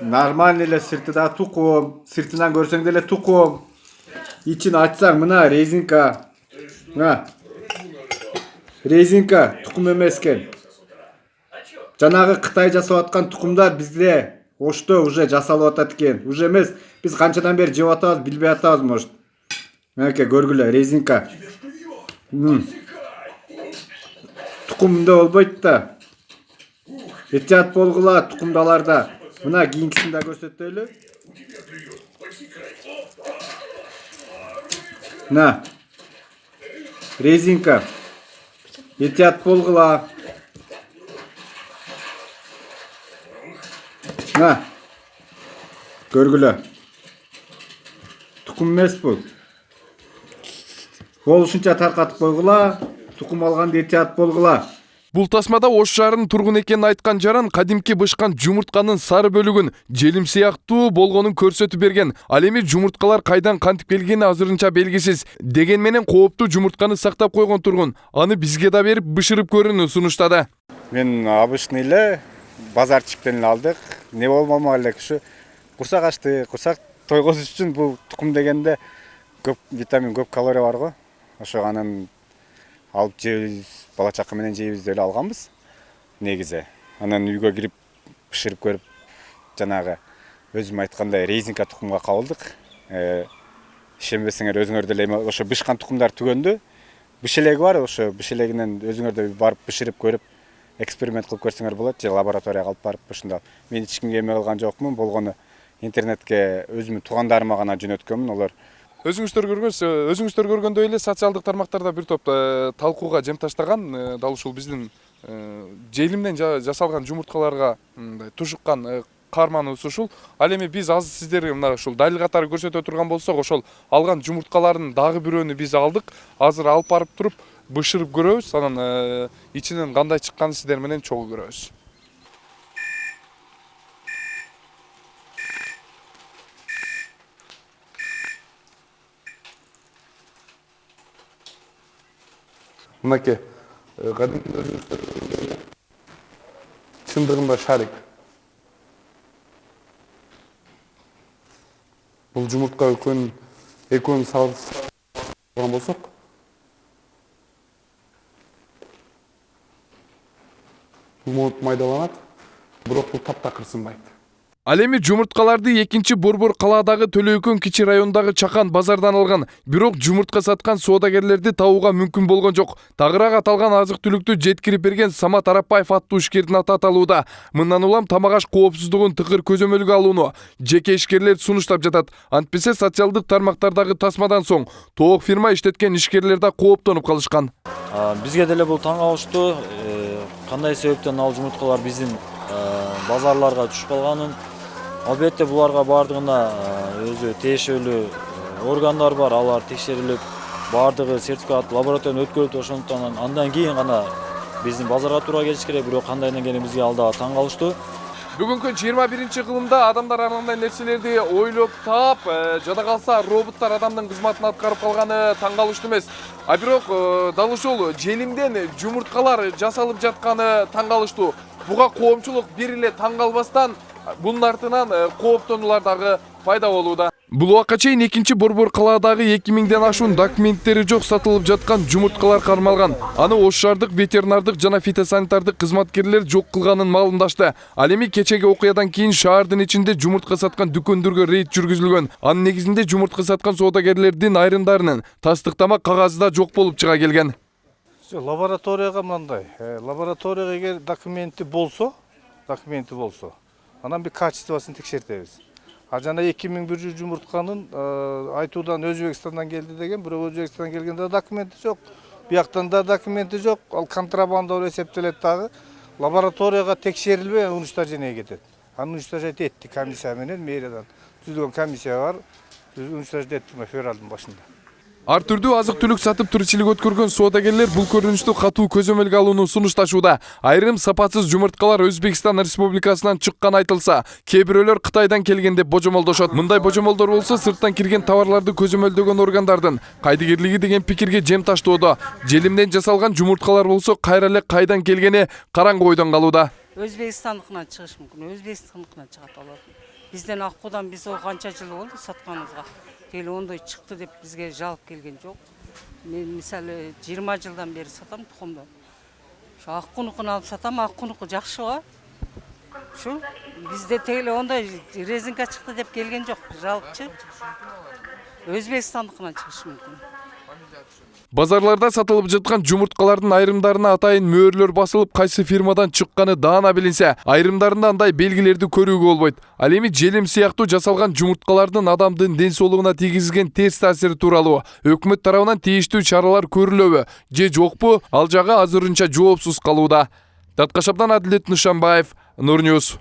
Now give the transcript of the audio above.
Нормально эле сырты да тукум. Сыртынан көрсөң деле тукум. İçini açsаң мына резинка. Мына. Резинка тукум эмес экен. Жанагы Кытай жасап аткан тукумдар бизде ошто уже жасалып атат экен. Уже эмес. Биз канчадан бери жеп атабыз, билбей атабыз, может. Мынакей көргүлө, резинка. Тукумда болбойт да. Этият болгула тукумдаларда. Мына кийинкисин да көрсөтөлү. На. Резинка. Этият болгула. На. Көргүлө. Тукум эмес бул. Болушунча таркатып койгула. Тукум алганда этият болгула. Бул тасмада Ош шаарынын тургун экенин айткан жаран кадимки бышкан жумуртканын сары бөлүгүн желим сыяктуу болгонун көрсөтүп берген. Ал эми жумурткалар кайдан кантип келгени азырынча белгисиз. Деген менен кооптуу жумуртканы сактап койгон тургун аны бизге да берип бышырып көрүүнү сунуштады. Мен обычный эле базарчиктен эле алдык. Не болмок элек ушу курсак ачты, курсак тойгозуш үчүн бул тукум дегенде көп витамин, көп калория бар го. Ошо анан алып жейбиз, бала чака менен жейбиз деп алганбыз негизи. Анан үйгө кирип бышырып көрүп, жанагы өзүм айткандай резинка тукумга кабылдык. Ишенбесеңер өзүңөр деле ошо бышкан тукумдар түгөндү. Быш элеги бар, ошо быш элегинен өзүңөр да барып бышырып көрүп, эксперимент кылып көрсөңөр болот, же лабораторияга алып барып ушунда. Мен эч кимге эме кылган жокмун, болгону интернетке өзүмдүн туугандарыма гана жөнөткөнмүн. Олар Өзүңүздөр көргөндөй эле социалдык тармактарда бир топ талкууга жем таштаган, дал ушул биздин желимден жасалган жумурткаларга тушуккан карманыбыз ушул. Ал эми биз азыр сиздерге мына ушул далил катары көрсөтө турган болсок, ошол алган жумурткалардын дагы бирөөнү биз алдык. Азыр алып барып туруп бышырып көрөбүз, анан ичинен кандай чыкканын сиздер менен чогуу көрөбүз. Мынакей чындыгында шарик. Бул жумуртка экөөнүн салган болсок, муут майдаланат, бирок бул таптакыр сынбайт. Ал эми жумурткаларды экинчи Борбор калаадагы Төлөйкөн кичи районундагы Чакан базардан алган, бирок жумуртка саткан соодагерлерди табууга мүмкүн болгон жок. Тагыраак аталган азык-түлүктү жеткирип берген Самат Арапбаев аттуу ишкердин аты аталууда. Мындан улам тамак аш коопсуздугун тыкыр көзөмөлгө алууну жеке ишкерлер сунуштап жатат. Антпесе социалдык тармактардагы тасмадан соң тоок фирма иштеткен ишкерлер да кооптонуп калышкан. Бизге деле бул таң калыштуу. Кандай себептен ал жумурткалар биздин базарларга түшүп калганын, албетте буларга бардыгына өзү тиешелүү органдар бар, алар текшерилип, бардыгы сертификат лабораториядан өткөрүлүп, ошондон андан кийин гана биздин базарга туура келиш керек. Бирок кандайдан экени бизге ал дагы таң калыштуу. Бүгүнкү 21-кылымда адамдар анандай нерселерди ойлоп таап, жада калса роботтор адамдын кызматын аткарып калганы таң калыштуу эмес. А бирок дал ушул желимден жумурткалар жасалып жатканы таң калыштуу. Буга коомчулук бир эле таң калбастан bunun артынан кооптонуулар дагы пайда болууда. Бул убакка чейин экинчи Борбор калаадагы 2000ден ашуун документтери жок сатылып жаткан жумурткалар кармалган. Аны Ош шаардык ветеринардык жана фитосанитардык кызматкерлер жок кылганын маалымдашты. Ал эми кечеги окуядан кийин шаардын ичинде жумуртка саткан дүкөндөргө рейд жүргүзүлгөн. Анын негизинде жумуртка саткан соодагерлердин айрымдарынын тастыктама кагазы да жок болуп чыга келген. Лабораторияга мындай, лабораторияга эгер документи болсо, анан бир качествосын текшертебиз. А жана 2100 жумуртканын айтуудан Өзбекстандан келди деген, бирок Өзбекстандан келгенде документи жок. Бияктан да документи жок. Ал контрабанда болуп эсептелет дагы. Лабораторияга текшерилбей уничтожение кетет. Аны уничтожать этти комиссия менен мэриядан түзүлгөн комиссия бар. Уничтожать этти февралдын башында. Ар түрдүү азык-түлүк сатып тиричилик өткөргөн соодагерлер бул көрүнүштү катуу көзөмөлгө алууну сунушташууда. Айрым сапатсыз жумурткалар Өзбекстан Республикасынан чыккан айтылса, кээ бирөөлөр Кытайдан келген деп божомолдошот. Мындай божомолдор болсо сырттан кирген товарларды көзөмөлдөгөн органдардын кайдыгерлиги деген пикирге жем таштоодо. Желимден жасалган жумурткалар болсо кайра эле кайдан келгени караңгы ойдон калууда. Өзбекстандыкынан чыгыш мүмкүн. Өзбекстандыкынан чыгат алар. Бизден Аккудан биз канча жыл болду сатканыбызга. Тели ондой чыкты деп бизге жалып келген жок. Мен мисалы 20 жылдан бери сатам тукумду. Ошо Аккунукун алып сатам, Аккунуку жакшы го. Ушул бизде тели ондой резинка чыкты деп келген жок. Жалпчы Өзбекстандыкынан чыгыш мүмкүн. Базарларда сатылып жаткан жумурткалардын айрымдарына атайын мөөрлөр басылып, кайсы фирмадан чыкканы даана билинсе, айрымдарында андай белгилерди көрүүгө болбойт. Ал эми желим сыяктуу жасалган жумурткалардын адамдын ден соолугуна тийгизген терс таасири тууралуу өкмөт тарабынан тийиштүү чаралар көрүлөбү же жокпу? Ал жагы азырынча жоопсуз калууда. Таткашаптан Адилет Нышанбаев, Нур Ньюс.